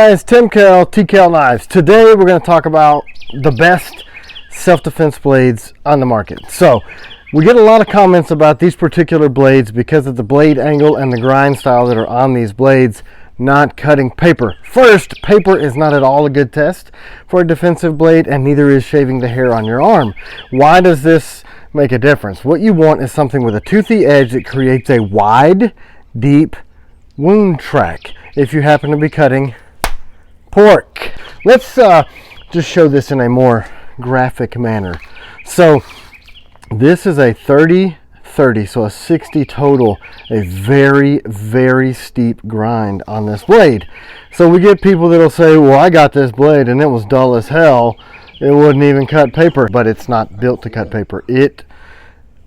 Guys, Tim Kell, TKL Knives. Today we're going to talk about the best self-defense blades on the market. So we get a lot of comments about these particular blades because of the blade angle and the grind style that are on these blades not cutting paper. First, paper is not at all a good test for a defensive blade, and neither is shaving the hair on your arm. Why does this make a difference? What you want is something with a toothy edge that creates a wide, deep wound track if you happen to be cutting pork. Let's just show this in a more graphic manner. So this is a 30-30, so a 60 total, a very, very steep grind on this blade. So we get people that'll say, well, I got this blade and it was dull as hell. It wouldn't even cut paper, but it's not built to cut paper. It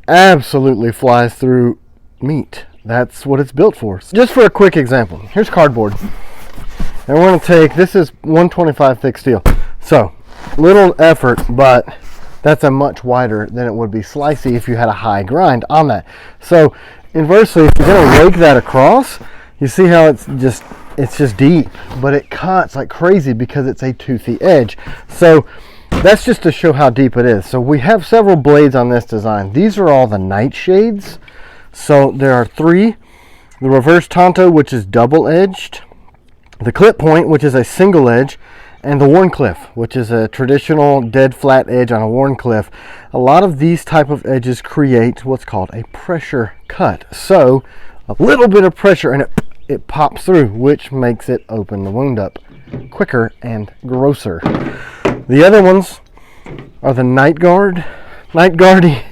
absolutely flies through meat. That's what it's built for. Just for a quick example, here's cardboard. And we're going to take, this is 125 thick steel. So, little effort, but that's a much wider than it would be slicey if you had a high grind on that. So, inversely, if you're going to rake that across, you see how it's just deep, but it cuts like crazy because it's a toothy edge. So, that's just to show how deep it is. So, we have several blades on this design. These are all the nightshades. So, there are three. The reverse Tonto, which is double-edged. The clip point, which is a single edge, and the Wharncliffe, which is a traditional dead flat edge on a Wharncliffe. A lot of these type of edges create what's called a pressure cut. So a little bit of pressure and it pops through, which makes it open the wound up quicker and grosser. The other ones are the Night Guard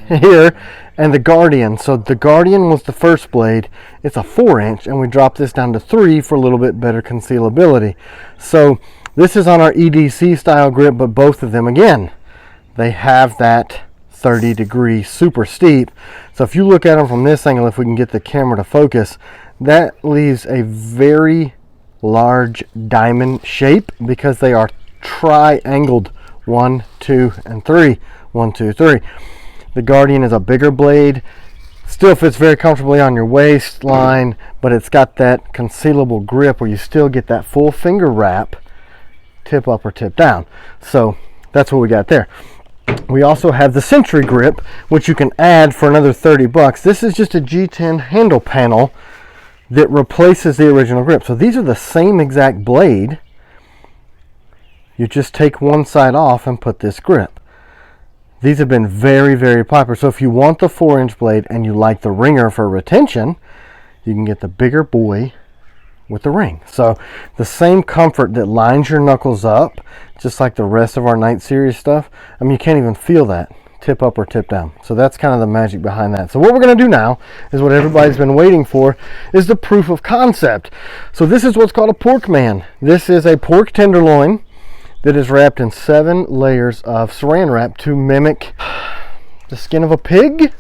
here, and the Guardian. So the Guardian was the first blade. It's a 4-inch, and we dropped this down to 3 for a little bit better concealability. So this is on our EDC style grip, but both of them, again, they have that 30-degree super steep. So if you look at them from this angle, if we can get the camera to focus, that leaves a very large diamond shape because they are triangled 1, 2, and 3. 1, 2, 3. The Guardian is a bigger blade, still fits very comfortably on your waistline, but it's got that concealable grip where you still get that full finger wrap, tip up or tip down. So that's what we got there. We also have the Century grip, which you can add for another 30 bucks. This is just a G10 handle panel that replaces the original grip. So these are the same exact blade. You just take one side off and put this grip. These have been very, very popular. So if you want the 4-inch blade and you like the ringer for retention, you can get the bigger boy with the ring. So the same comfort that lines your knuckles up, just like the rest of our Night Series stuff, I mean, you can't even feel that tip up or tip down. So that's kind of the magic behind that. So what we're going to do now is what everybody's been waiting for, is the proof of concept. So this is what's called a pork man. This is a pork tenderloin that is wrapped in 7 layers of saran wrap to mimic the skin of a pig,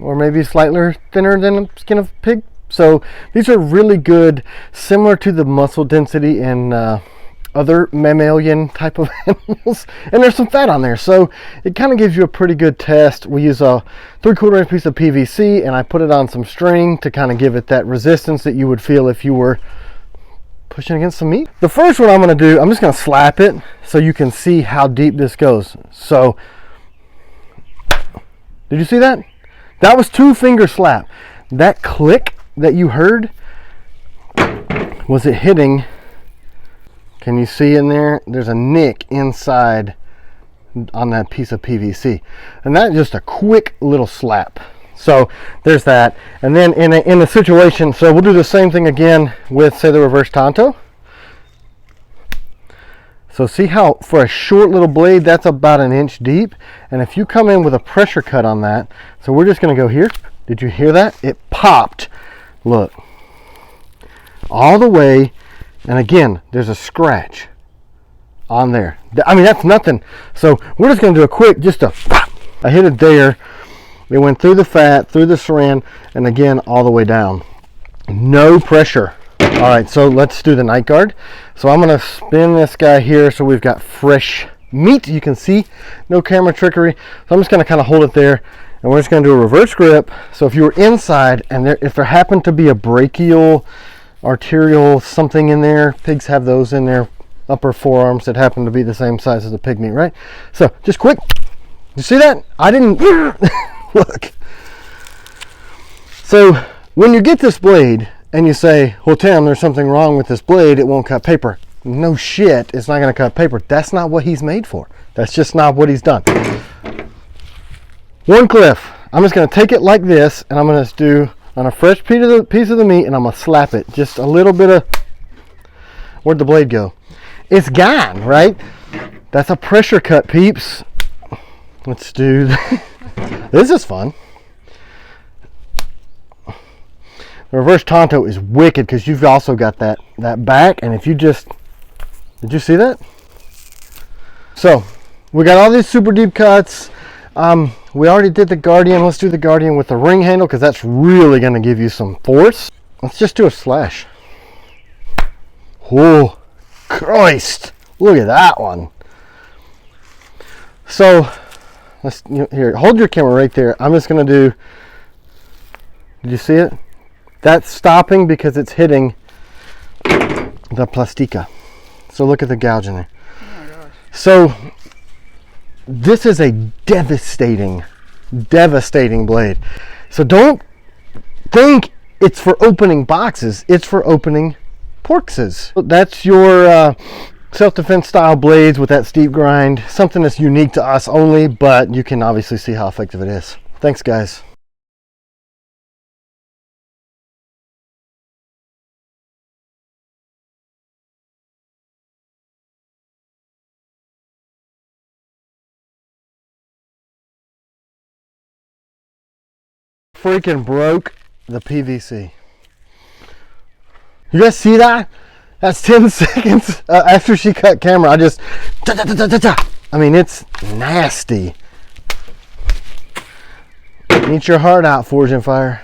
or maybe slightly thinner than the skin of a pig. So these are really good, similar to the muscle density in other mammalian type of animals, and there's some fat on there, so it kind of gives you a pretty good test. We use a 3/4 inch piece of PVC, and I put it on some string to kind of give it that resistance that you would feel if you were pushing against some meat. The first one I'm going to do, I'm just going to slap it so you can see how deep this goes. So, did you see that? That was 2-finger slap. That click that you heard was it hitting. Can you see in there? There's a nick inside on that piece of PVC. And that's just a quick little slap. So there's that. And then in a situation, so we'll do the same thing again with, say, the reverse Tonto. So see how for a short little blade, that's about 1 inch deep. And if you come in with a pressure cut on that, so we're just going to go here. Did you hear that? It popped. Look. All the way. And again, there's a scratch on there. I mean, that's nothing. So we're just going to do a quick, just a pop. I hit it there. It went through the fat, through the saran, and again, all the way down. No pressure. All right, so let's do the Night Guard. So I'm going to spin this guy here so we've got fresh meat. You can see no camera trickery. So I'm just going to kind of hold it there, and we're just going to do a reverse grip. So if you were inside and if there happened to be a brachial arterial something in there. Pigs have those in their upper forearms that happen to be the same size as the pig meat, right? So just quick, you see that? I didn't look. So when you get this blade and you say, well, Tim, there's something wrong with this blade, it won't cut paper. No shit, it's not going to cut paper. That's not what he's made for. That's just not what he's done. One cliff. I'm just going to take it like this, and I'm going to do on a fresh piece of the meat, and I'm going to slap it. Just a little bit of, where'd the blade go? It's gone, right? That's a pressure cut, peeps. Let's do, this is fun. The reverse Tonto is wicked because you've also got that back, and if you just, did you see that? So we got all these super deep cuts. We already did the Guardian. Let's do the Guardian with the ring handle because that's really going to give you some force. Let's just do a slash. Oh, Christ! Look at that one. So let's, here, hold your camera right there. I'm just going to do. Did you see it? That's stopping because it's hitting the plastica. So look at the gouge in there. Oh my gosh. So this is a devastating blade. So don't think it's for opening boxes. It's for opening porkses. That's your self-defense style blades with that steep grind. Something that's unique to us only, but you can obviously see how effective it is. Thanks, guys. Freaking broke the PVC. You guys see that? That's 10 seconds after she cut camera. I just, I mean, it's nasty. Eat your heart out, Forge and Fire.